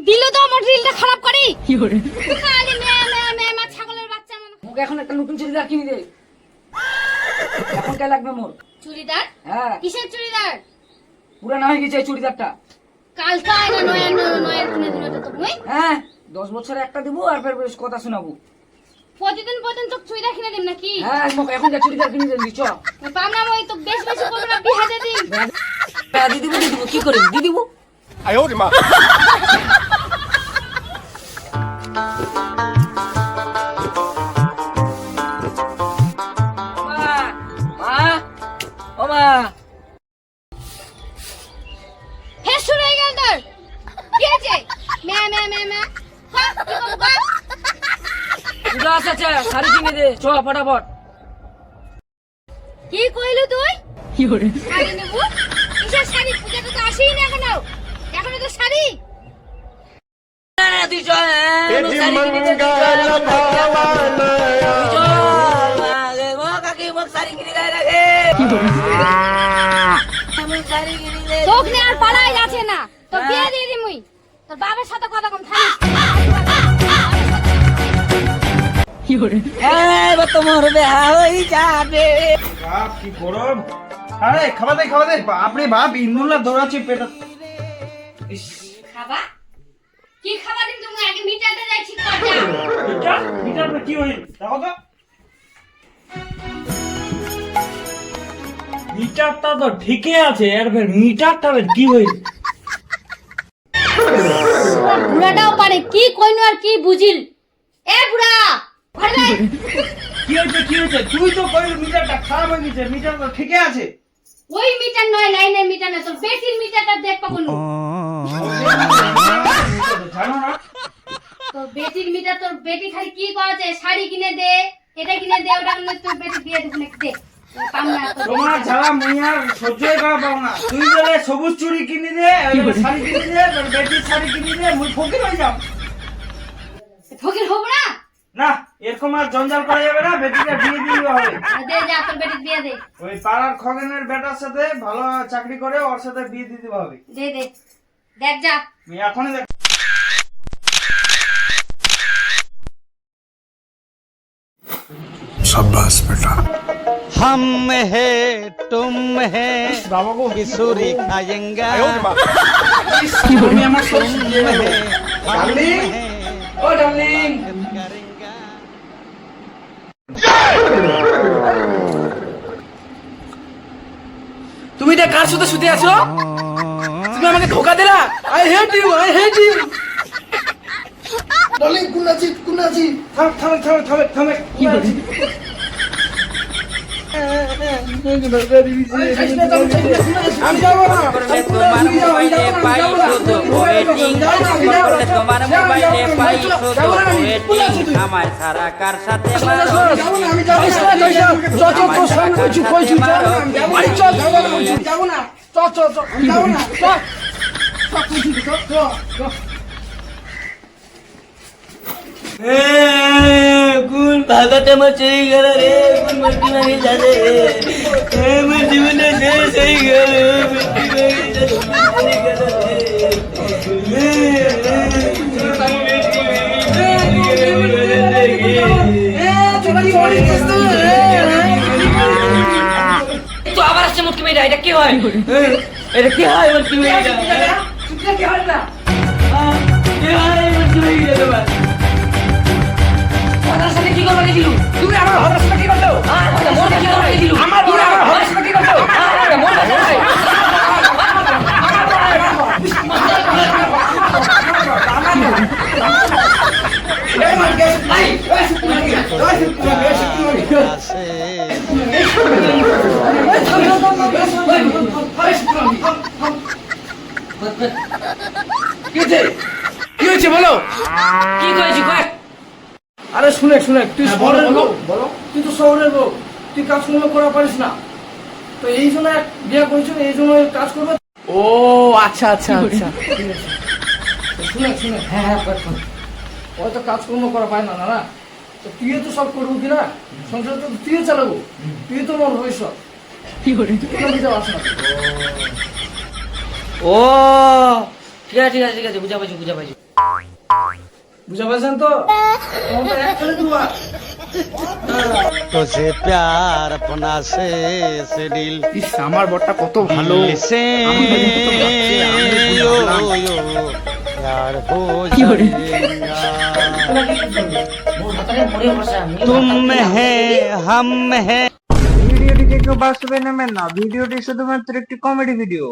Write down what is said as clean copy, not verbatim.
দিল তো আমার রিলটা খারাপ করি কি করে খালি মে ছাগলের বাচ্চা মনে মুখে এখন একটা নতুন চুড়িদার কিনে দে এখন কে লাগবে মোর চুড়িদার হ্যাঁ কিসের চুড়িদার পুরানা হয়ে গেছে এই চুড়িদারটা কালকে আইনা নয়া কিনে দিল তো তুমি হ্যাঁ 10 বছরে একটা দিব আর ফের বেশ কথা শোনাবো প্রতিদিন তো চুড়িদার কিনে দিম নাকি হ্যাঁ মুখ এখন কে চুড়িদার কিনে দে চ পামনা মই তো বেশ করব না বিহাতে দিন দি দিব কি করে দি দিব 哎呦我的妈！ ও মা হে শুরু হয়ে গেল তোর কি আছে মে হ্যাঁ কি করব পূজা আছে শাড়ি কিনে দে চ ফটাফট কি কইলো তুই কি করে শাড়ি নেব কিসের শাড়ি পূজা তো আসেই না এখনো তো শাড়ি তুই চ শাড়ি কিনে দে তোকে নিয়ে আর পালাই যাচ্ছে না তোর বিয়ে দিয়ে দিমুই তোর বাবার সাথে কথা কম থাকিস কি করে এবার তো মরবে হই যাবে বাপ কি গরম আরে খাওয়া দে বাপরে বাপ ইন্দুলা দৌড়াচ্ছে পেট খাবা কি খাবা দিন তুমি আগে মিটারটা যাই ঠিক কর যা মিটার কি হই দেখো তো মিটারটা তো ঠিকই আছে এর ফের মিটারটা কি হই বুড়াটাও পারে কি কইনো আর কি বুঝিল এ বুড়া ঘরে যাই কি হয়েছে তুই তো কইল মিটারটা খারাপ হয়ে গেছে মিটার তো ঠিকই আছে ওই মিটার নয় লাইনের মিটার না তোর বেটির মিটারটা দেখ পাবো জানো না তোর বেটির মিটার তোর বেটি খালি কি করেছে শাড়ি কিনে দে এটা কিনে দে ওটা কিনে তোর বেটি বিয়ে দেব নাকি দে পাম না তোমার ঝালা মুইয়ার সহ্যই করা পাও না তুই বলে সবুজ চুড়ি কিনে দে শাড়ি কিনে দে তোর বেটির শাড়ি কিনে দে মুই ফকির হয়ে যাও ফকির হব না না এরকম আর জঞ্জাল করা যাবে না বেটিকে বিয়ে দিতে হবে দে যা তোর বেটি বিয়ে দে ওই পাড়ার খগেনের বেটার সাথে ভালো চাকরি করে ওর সাথে বিয়ে দিতে হবে দে দেখ যা আমি এখনই দেখ शाबाश बेटा हम है तुम है বাবা গো किशोरी खाएंगे 哎呦我的妈！ আমি আমার শ্বশুর ডার্লিং ও ডার্লিং তুমি এটা কার সাথে শুতে আছো তুমি আমাকে ধোকা দিলা আই হেট ইউ ডার্লিং কোন আছি থামে কি হচ্ছে আমি যাবো না তোমার মোবাইলে পাই শুধু ওয়েটিং তোমার মোবাইলে পাই শুধু ওয়েটিং আমার সারা কার সাথে কোন ভাগাতে আমার চলে গেল রে কোন মূর্তি মারি যাবে আমার জীবনে শেষ হয়ে গেল তো আবার আসছে মুক্তি মেয়েটা এটা কি হয় এটা কি হয় মুক্তি মেয়েটা কি হয় না কি হয় মুক্তি মেয়েটা আমার সাথে কি করবে দিলু তুমি আমার হরের সাথে কি করছো মোর কি করবে দিলু আমার হরের সাথে কি করছো মোর কাছে কি হয়েছে বলো কি করেছি কয়েক আরে শুনে তুই শহরের লোক তুই তো শহরের লোক তুই কাজকর্ম করা পারিস না তো এই জন্য বিয়ে করেছো এই জন্য কাজ করবে ও আচ্ছা শুনে হ্যাঁ ওই তো কাজকর্ম করা পায় না না তো তুই তো সব করবো কিনা সংসার তো তুইও চালাবো তুই তো মন ভবিষ্যৎ কি করে তুই কেন বুঝতে পারছ না ও ঠিক আছে বুঝা পাইছি বুঝতে পারছেন তো? তোমার তো এক ছেলে দুবার। तुझे प्यार अपना से दिल ইস আমার বরটা কত ভালো से यो यो प्यार हो जाएगा तुम है हम है ভিডিওটি কেউ বাস্তবে নেবেন না, ভিডিওটি শুধুমাত্র একটি কমেডি ভিডিও।